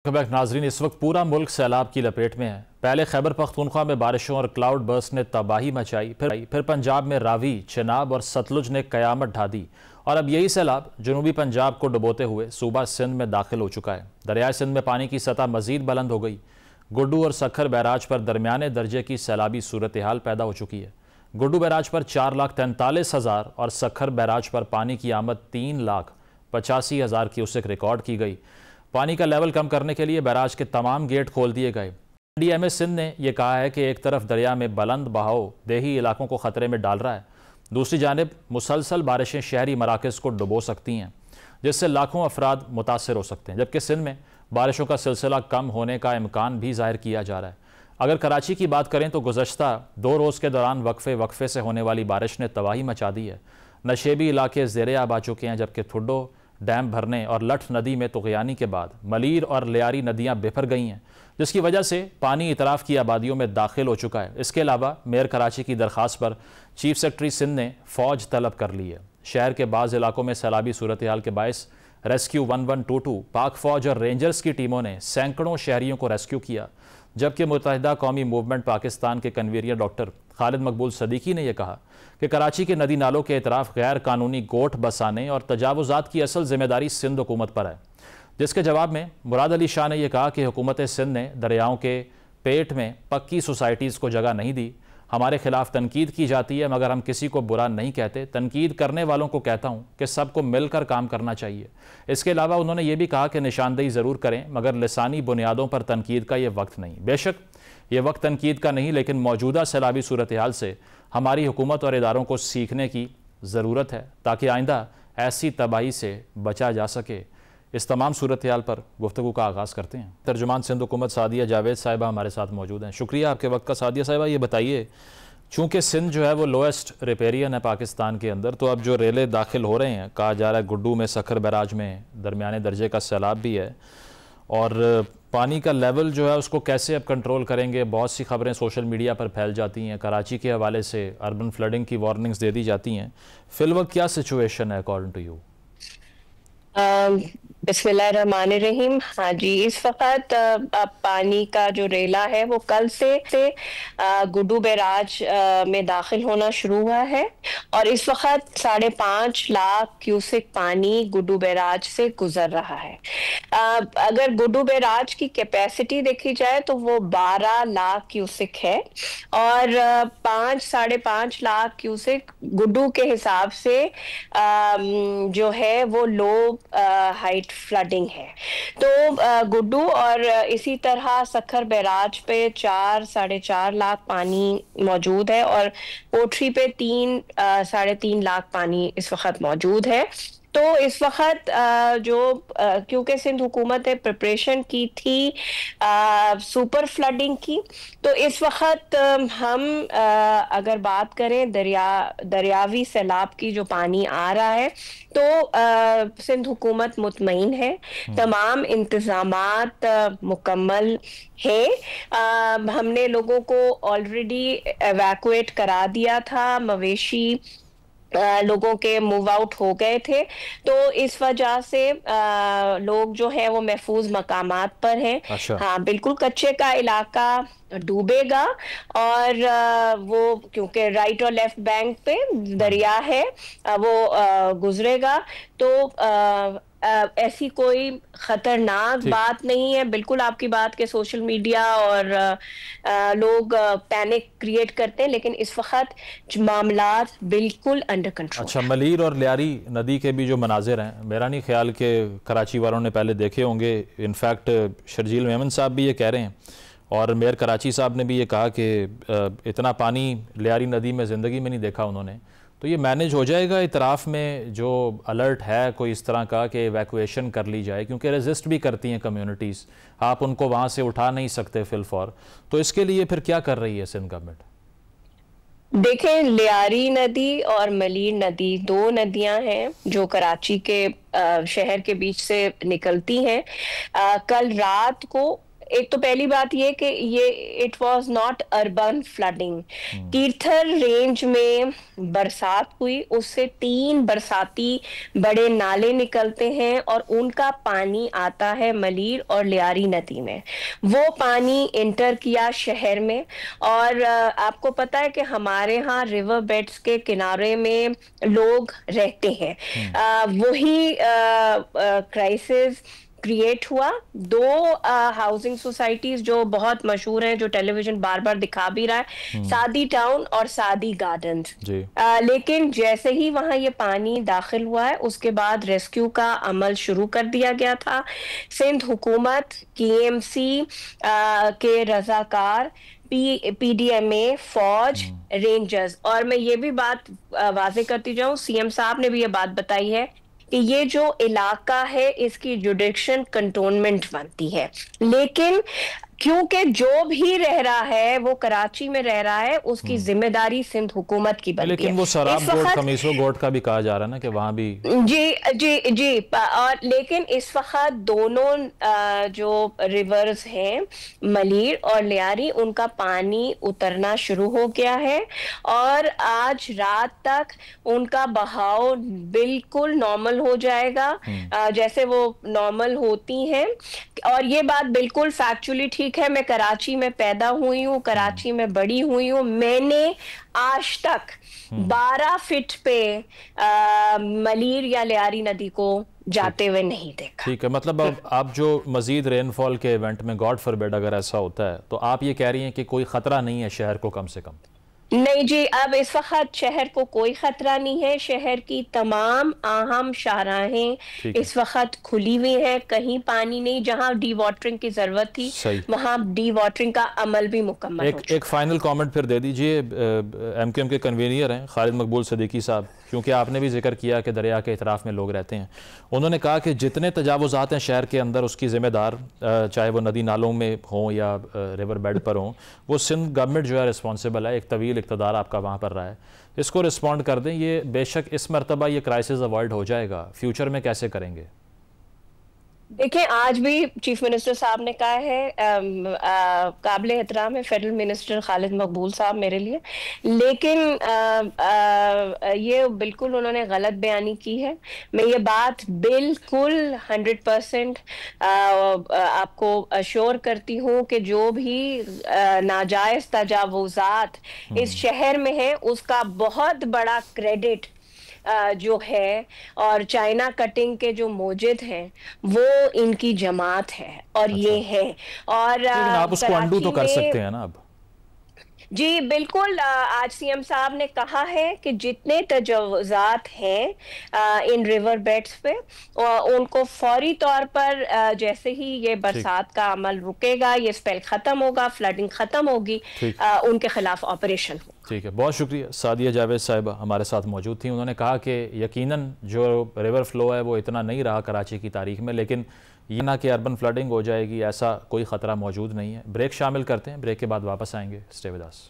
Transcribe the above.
नाजरीन, इस वक्त पूरा मुल्क सैलाब की लपेट में है। पहले खैबर पख्तूनख्वा में बारिशों और क्लाउड बर्स्ट ने तबाही मचाई, फिर पंजाब में रावी, चनाब और सतलुज ने कयामत ढा दी और अब यही सैलाब जनूबी पंजाब को डुबोते हुए सूबा सिंध में दाखिल हो चुका है। दरियाए सिंध में पानी की सतह मजीद बुलंद हो गई। गुड्डू और सखर बैराज पर दरमियाने दर्जे की सैलाबी सूरत हाल पैदा हो चुकी है। गुड्डू बैराज पर 4,43,000 और सखर बैराज पर पानी की आमद 3,85,000 क्यूसेक रिकॉर्ड की गई। पानी का लेवल कम करने के लिए बैराज के तमाम गेट खोल दिए गए। डीएमए सिंध ने यह कहा है कि एक तरफ दरिया में बुलंद बहाव देही इलाकों को खतरे में डाल रहा है, दूसरी जानिब मुसलसल बारिशें शहरी मराकज़ को डुबो सकती हैं, जिससे लाखों अफराद मुतासर हो सकते हैं। जबकि सिंध में बारिशों का सिलसिला कम होने का इम्कान भी जाहिर किया जा रहा है। अगर कराची की बात करें तो गुज़श्ता 2 रोज़ के दौरान वक्फे से होने वाली बारिश ने तबाही मचा दी है। नशेबी इलाके ज़ेरे आब आ चुके हैं, जबकि ठुड्डो डैम भरने और लठ नदी में तुग़यानी के बाद मलीर और लियारी नदियां बिफर गई हैं, जिसकी वजह से पानी इतराफ़ की आबादियों में दाखिल हो चुका है। इसके अलावा मेयर कराची की दरख्वास्त पर चीफ सेक्रेटरी सिंध ने फ़ौज तलब कर ली है। शहर के बाज़ इलाकों में सैलाबी सूरत हाल के बायस रेस्क्यू 1122 पाक फ़ौज और रेंजर्स की टीमों ने सैकड़ों शहरियों को रेस्क्यू किया। जबकि मुत्तहिदा कौमी मूवमेंट पाकिस्तान के कन्वीनियर डॉक्टर खालिद मकबूल सदीकी ने यह कहा कि कराची के नदी नालों के इतराफ़ गैर कानूनी गोठ बसाने और तजावुज़ात की असल जिम्मेदारी सिंध हुकूमत पर है। जिसके जवाब में मुराद अली शाह ने यह कहा कि हुकूमत सिंध ने दरियाओं के पेट में पक्की सोसाइटीज़ को जगह नहीं दी। हमारे खिलाफ तनकीद की जाती है, मगर हम किसी को बुरा नहीं कहते। तनकीद करने वालों को कहता हूँ कि सबको मिलकर काम करना चाहिए। इसके अलावा उन्होंने ये भी कहा कि निशानदेही ज़रूर करें, मगर लिसानी बुनियादों पर तनकीद का ये वक्त नहीं। बेशक ये वक्त तनकीद का नहीं, लेकिन मौजूदा सैलाबी सूरत हाल से हमारी हुकूमत और इदारों को सीखने की ज़रूरत है, ताकि आइंदा ऐसी तबाही से बचा जा सके। इस तमाम सूरत हाल पर गुफ्तगू का आगाज़ करते हैं। तर्जुमान सिंध हुकूमत सादिया जावेद साहिबा हमारे साथ मौजूद हैं। शुक्रिया आपके वक्त का। सादिया साहिबा, ये बताइए, चूँकि सिंध जो है वो लोएस्ट रिपेरियन है पाकिस्तान के अंदर, तो अब जो रेले दाखिल हो रहे हैं, कहा जा रहा है गुड्डू में, सखर बैराज में दरमियाने दर्जे का सैलाब भी है, और पानी का लेवल जो है उसको कैसे अब कंट्रोल करेंगे? बहुत सी खबरें सोशल मीडिया पर फैल जाती हैं, कराची के हवाले से अर्बन फ्लडिंग की वार्निंग्स दे दी जाती हैं। फिलवक्त क्या सिचुएशन है अकॉर्डिंग टू यू? बिस्मिल्लाहिर्रहमानिर्रहीम। हाँ जी, इस वक्त पानी का जो रेला है वो कल से गुड्डू बैराज में दाखिल होना शुरू हुआ है और इस वक्त 5.5 लाख क्यूसेक पानी गुड्डू बैराज से गुजर रहा है। अगर गुड्डू बैराज की कैपेसिटी देखी जाए तो वो 12 लाख क्यूसेक है और 5-5.5 लाख क्यूसेक गुड्डू के हिसाब से जो है वो लो हाइट फ्लडिंग है। तो गुड्डू और इसी तरह सखर बैराज पे 4-4.5 लाख पानी मौजूद है और पोटरी पे 3-3.5 लाख पानी इस वक्त मौजूद है। तो इस वक्त क्योंकि सिंध हुकूमत ने प्रिपरेशन की थी सुपर फ्लडिंग की, तो इस वक्त हम अगर बात करें दरियावी सैलाब की जो पानी आ रहा है, तो सिंध हुकूमत मुतमईन है, तमाम इंतजामात मुकम्मल है। हमने लोगों को ऑलरेडी एवैक्यूएट करा दिया था, मवेशी लोगों के मूव आउट हो गए थे, तो इस वजह से लोग जो है वो महफूज मकामात पर हैं। अच्छा। हाँ बिल्कुल, कच्चे का इलाका डूबेगा और वो क्योंकि राइट और लेफ्ट बैंक पे दरिया है वो गुजरेगा, तो ऐसी कोई खतरनाक बात नहीं है। बिल्कुल आपकी बात के सोशल मीडिया और लोग पैनिक क्रिएट करते हैं, लेकिन इस वक्त मामलात बिल्कुल अंडर कंट्रोल। अच्छा, मलीर और लियारी नदी के भी जो मनाजिर हैं, मेरा नहीं ख्याल कि कराची वालों ने पहले देखे होंगे। इनफैक्ट शर्जील मेमन साहब भी ये कह रहे हैं और मेयर कराची साहब ने भी ये कहा कि इतना पानी लियारी नदी में ज़िंदगी में नहीं देखा उन्होंने। तो ये मैनेज हो जाएगा? इतराफ़ में जो अलर्ट है कोई इस तरह का कि एवैक्यूएशन कर ली जाए, क्योंकि रेजिस्ट भी करती हैं कम्युनिटीज़, आप उनको वहाँ से उठा नहीं सकते फिलफौर, तो इसके लिए फिर क्या कर रही है सिंध गवर्नमेंट? देखें, लियारी नदी और मलीर नदी 2 नदियां हैं जो कराची के शहर के बीच से निकलती हैं। कल रात को एक तो पहली बात ये कि ये it was not urban flooding. Tirthar range में बरसात हुई, उससे 3 बरसाती बड़े नाले निकलते हैं और उनका पानी आता है मलीर और लियारी नदी में। वो पानी इंटर किया शहर में, और आपको पता है कि हमारे यहाँ रिवर बेड्स के किनारे में लोग रहते हैं। वही क्राइसिस क्रिएट हुआ। 2 हाउसिंग सोसाइटीज जो बहुत मशहूर हैं, जो टेलीविजन बार बार दिखा भी रहा है, सादी टाउन और सादी गार्डन्स। लेकिन जैसे ही वहां ये पानी दाखिल हुआ है, उसके बाद रेस्क्यू का अमल शुरू कर दिया गया था। सिंध हुकूमत, KMC के रजाकार, PDMA, फौज, रेंजर्स, और मैं ये भी बात वाजे करती जाऊं, CM साहब ने भी ये बात बताई है कि ये जो इलाका है इसकी जुडिक्शन कंटोनमेंट बनती है। लेकिन क्योंकि जो भी रह रहा है वो कराची में रह रहा है, उसकी जिम्मेदारी सिंध हुकूमत की बनती है। लेकिन वो सराब गोट, कमीसो गोट का भी कहा जा रहा है ना कि वहां भी जी। और लेकिन इस वक्त दोनों जो रिवर्स हैं, मलीर और लियारी, उनका पानी उतरना शुरू हो गया है और आज रात तक उनका बहाव बिल्कुल नॉर्मल हो जाएगा, जैसे वो नॉर्मल होती हैं। और ये बात बिल्कुल फैक्चुअली ठीक है। मैं कराची में पैदा हुई हूँ, कराची में बड़ी हुई हूँ। मैंने आज तक 12 फीट पे मलीर या लियारी नदी को जाते हुए नहीं देखा। ठीक है, मतलब अब आप जो मजीद रेनफॉल के इवेंट में, गॉड फॉरबिड अगर ऐसा होता है, तो आप ये कह रही हैं कि कोई खतरा नहीं है शहर को? कम से कम नहीं जी, अब इस वक्त शहर को कोई खतरा नहीं है। शहर की तमाम अहम शाहराहें इस वक्त खुली हुई हैं, कहीं पानी नहीं। जहां डी वाटरिंग की जरूरत थी वहां डी वाटरिंग का अमल भी मुकम्मल हो चुका। एक फाइनल कमेंट फिर दे दीजिए। MQM के कन्वीनियर हैं खालिद मकबूल सिद्दीकी साहब, क्योंकि आपने भी जिक्र किया कि दरिया के इतराफ़ में लोग रहते हैं। उन्होंने कहा कि जितने तजावुज़ात हैं शहर के अंदर, उसकी ज़िम्मेदार चाहे वो नदी नालों में हों या रिवर बेड पर हों, वो सिंध गवर्नमेंट जो है रिस्पॉन्सिबल है। एक तवील इक़्तिदार आपका वहाँ पर रहा है, इसको रिस्पॉन्ड कर दें। ये बेशक इस मरतबा ये क्राइसिस अवॉइड हो जाएगा, फ्यूचर में कैसे करेंगे? देखिए, आज भी चीफ मिनिस्टर साहब ने कहा है, काबिल एहतराम है फेडरल मिनिस्टर खालिद मकबूल साहब मेरे लिए, लेकिन ये बिल्कुल उन्होंने गलत बयानी की है। मैं ये बात बिल्कुल 100% आपको अश्योर करती हूँ कि जो भी नाजायज तजावुजात इस शहर में है, उसका बहुत बड़ा क्रेडिट जो है, और चाइना कटिंग के जो मौजूद हैं, वो इनकी जमात है और ये है। और आप उसको अंडू तो कर सकते हैं ना अब? जी बिल्कुल। आज CM साहब ने कहा है कि जितने तजावुजात हैं इन रिवर बेड्स पे, उनको फौरी तौर पर जैसे ही ये बरसात का अमल रुकेगा, ये स्पेल खत्म होगा, फ्लडिंग खत्म होगी, उनके खिलाफ ऑपरेशन हो। ठीक है, बहुत शुक्रिया। सादिया जावेद साहिबा हमारे साथ मौजूद थी। उन्होंने कहा कि यकीनन जो रिवर फ्लो है वो इतना नहीं रहा कराची की तारीख में, लेकिन ये ना कि अर्बन फ्लडिंग हो जाएगी, ऐसा कोई ख़तरा मौजूद नहीं है। ब्रेक शामिल करते हैं, ब्रेक के बाद वापस आएंगे। Stay with us.